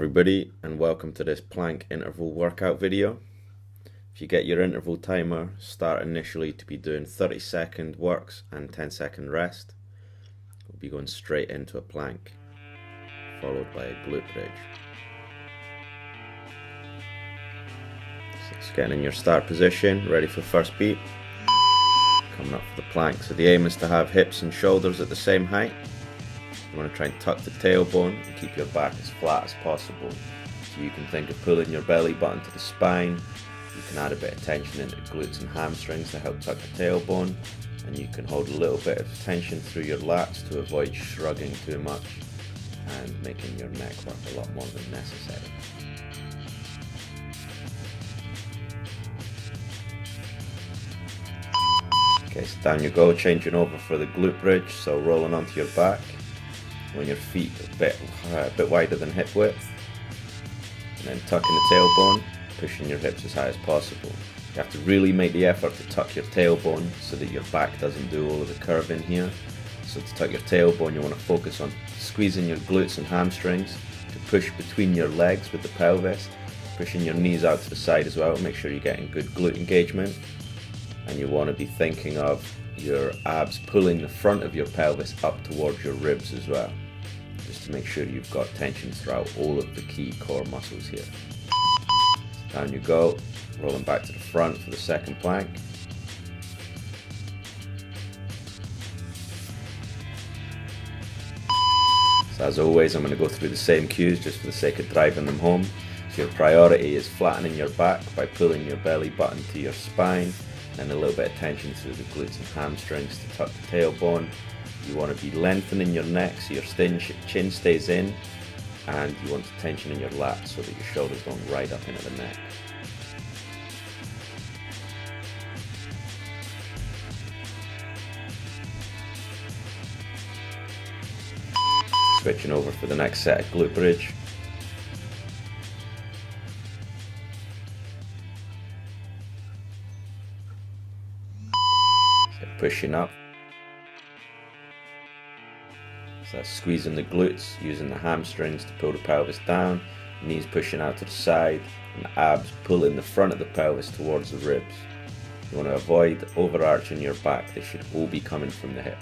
everybody, and welcome to this plank interval workout video. If you get your interval timer, start initially to be doing 30-second works and 10-second rest. We'll be going straight into a plank, followed by a glute bridge. So just getting in your start position, ready for the first beat. Coming up for the plank. So the aim is to have hips and shoulders at the same height. You want to try and tuck the tailbone and keep your back as flat as possible. So you can think of pulling your belly button to the spine. You can add a bit of tension into glutes and hamstrings to help tuck the tailbone. And you can hold a little bit of tension through your lats to avoid shrugging too much and making your neck work a lot more than necessary. Okay, so down you go, changing over for the glute bridge. So rolling onto your back. On your feet a bit wider than hip width, and then tucking the tailbone, pushing your hips as high as possible. You have to really make the effort to tuck your tailbone so that your back doesn't do all of the curving here. So to tuck your tailbone, you want to focus on squeezing your glutes and hamstrings to push between your legs with the pelvis, pushing your knees out to the side as well. Make sure you're getting good glute engagement, and you want to be thinking of your abs pulling the front of your pelvis up towards your ribs as well, just to make sure you've got tension throughout all of the key core muscles here. Down you go, rolling back to the front for the second plank. So as always, I'm going to go through the same cues just for the sake of driving them home. So your priority is flattening your back by pulling your belly button to your spine, and a little bit of tension through the glutes and hamstrings to tuck the tailbone. You want to be lengthening your neck so your chin stays in, and you want tension in your lats so that your shoulders don't ride up into the neck. Switching over for the next set of glute bridge. Pushing up, so that's squeezing the glutes, using the hamstrings to pull the pelvis down, knees pushing out to the side, and the abs pulling the front of the pelvis towards the ribs. You want to avoid overarching your back. They should all be coming from the hip.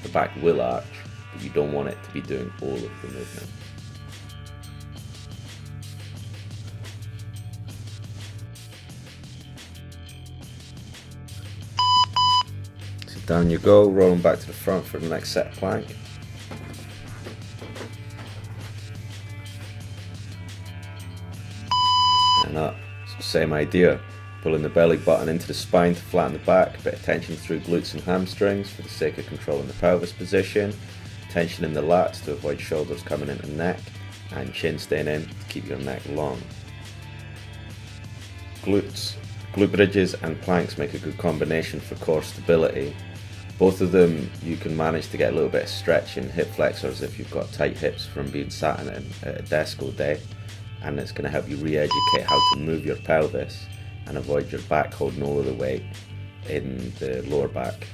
The back will arch, but you don't want it to be doing all of the movement. Down you go, rolling back to the front for the next set plank. And up. So same idea, pulling the belly button into the spine to flatten the back, a bit of tension through glutes and hamstrings for the sake of controlling the pelvis position, tension in the lats to avoid shoulders coming into the neck, and chin staying in to keep your neck long. Glute bridges and planks make a good combination for core stability. Both of them you can manage to get a little bit of stretch in hip flexors if you've got tight hips from being sat at a desk all day, and it's going to help you re-educate how to move your pelvis and avoid your back holding all of the weight in the lower back.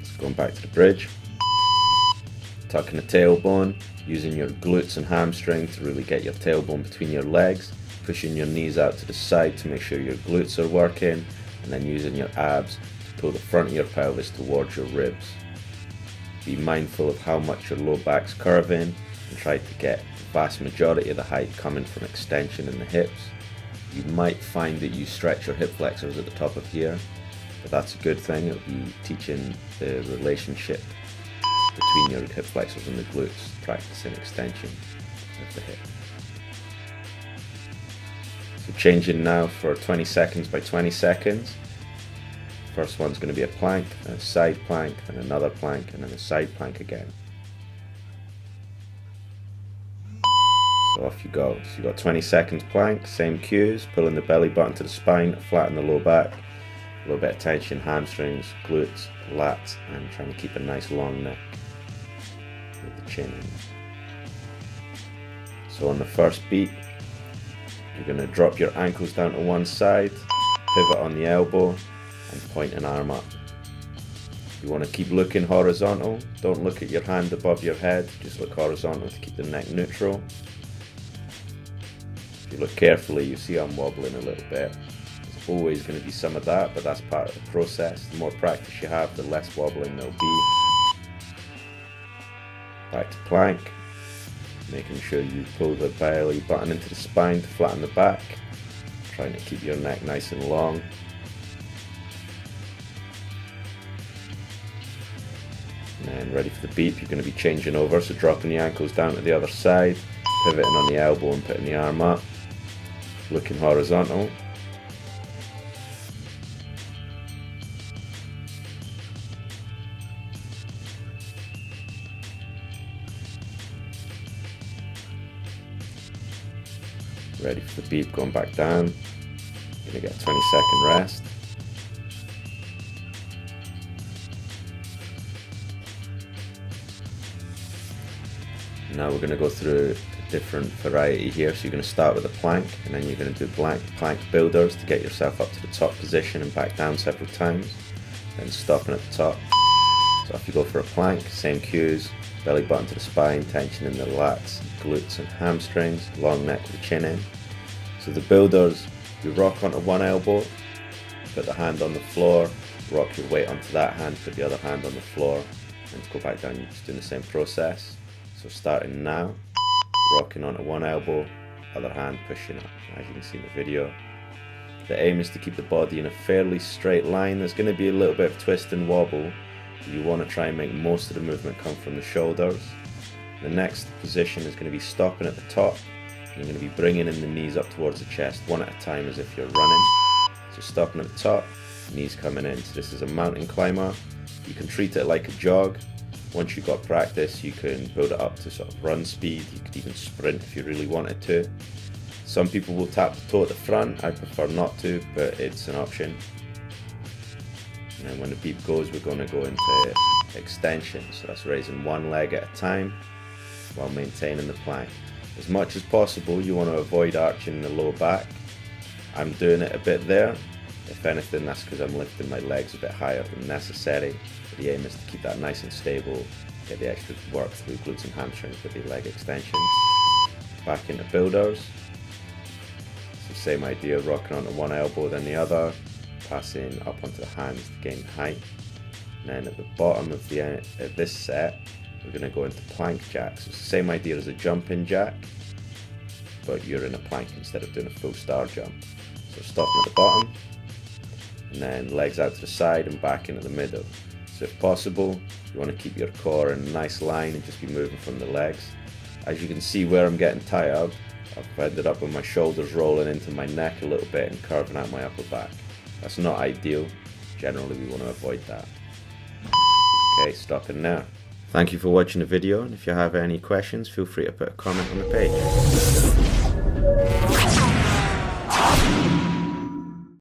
So going back to the bridge, tucking the tailbone, using your glutes and hamstring to really get your tailbone between your legs, pushing your knees out to the side to make sure your glutes are working, and then using your abs pull the front of your pelvis towards your ribs. Be mindful of how much your low back's curving, and try to get the vast majority of the height coming from extension in the hips. You might find that you stretch your hip flexors at the top of here, but that's a good thing. It'll be teaching the relationship between your hip flexors and the glutes, practicing extension of the hip. So changing now for 20 seconds by 20 seconds. First one's going to be a plank, then a side plank, then another plank, and then a side plank again. So off you go. So you've got 20 seconds plank, same cues, pulling the belly button to the spine, flatten the low back, a little bit of tension, hamstrings, glutes, lats, and trying to keep a nice long neck with the chin in. So on the first beat, you're going to drop your ankles down to one side, pivot on the elbow, and point an arm up. You want to keep looking horizontal. Don't look at your hand above your head, just look horizontal to keep the neck neutral. If you look carefully, you see I'm wobbling a little bit. There's always going to be some of that, but that's part of the process. The more practice you have, the less wobbling there'll be. Back to plank. Making sure you pull the belly button into the spine to flatten the back. Trying to keep your neck nice and long. And then ready for the beep, you're going to be changing over, so dropping the ankles down to the other side, pivoting on the elbow and putting the arm up, looking horizontal. Ready for the beep, going back down. You're going to get a 20-second rest. Now we're going to go through a different variety here. So you're going to start with a plank, and then you're going to do plank builders to get yourself up to the top position and back down several times, then stopping at the top. So if you go for a plank, same cues, belly button to the spine, tension in the lats, glutes and hamstrings, long neck with the chin in. So the builders, you rock onto one elbow, put the hand on the floor, rock your weight onto that hand, put the other hand on the floor, and go back down. You're just doing the same process. So starting now, rocking onto one elbow, other hand pushing up, as you can see in the video. The aim is to keep the body in a fairly straight line. There's going to be a little bit of twist and wobble. You want to try and make most of the movement come from the shoulders. The next position is going to be stopping at the top. You're going to be bringing in the knees up towards the chest, one at a time as if you're running. So stopping at the top, knees coming in. So this is a mountain climber. You can treat it like a jog. Once you've got practice, you can build it up to sort of run speed. You could even sprint if you really wanted to. Some people will tap the toe at the front. I prefer not to, but it's an option. And then when the beep goes, we're going to go into extension. So that's raising one leg at a time while maintaining the plank. As much as possible, you want to avoid arching the lower back. I'm doing it a bit there. If anything, that's because I'm lifting my legs a bit higher than necessary. But the aim is to keep that nice and stable, get the extra work through glutes and hamstrings with the leg extensions. Back into builders. So same idea, rocking onto one elbow then the other, passing up onto the hands to gain height. And then at the bottom of this set, we're going to go into plank jacks. So it's the same idea as a jumping jack, but you're in a plank instead of doing a full star jump. So stopping at the bottom, and then legs out to the side and back into the middle. So if possible, you want to keep your core in a nice line and just be moving from the legs. As you can see where I'm getting tired, I've ended up with my shoulders rolling into my neck a little bit and curving out my upper back. That's not ideal. Generally we want to avoid that. Okay, stopping now. Thank you for watching the video, and if you have any questions, feel free to put a comment on the page.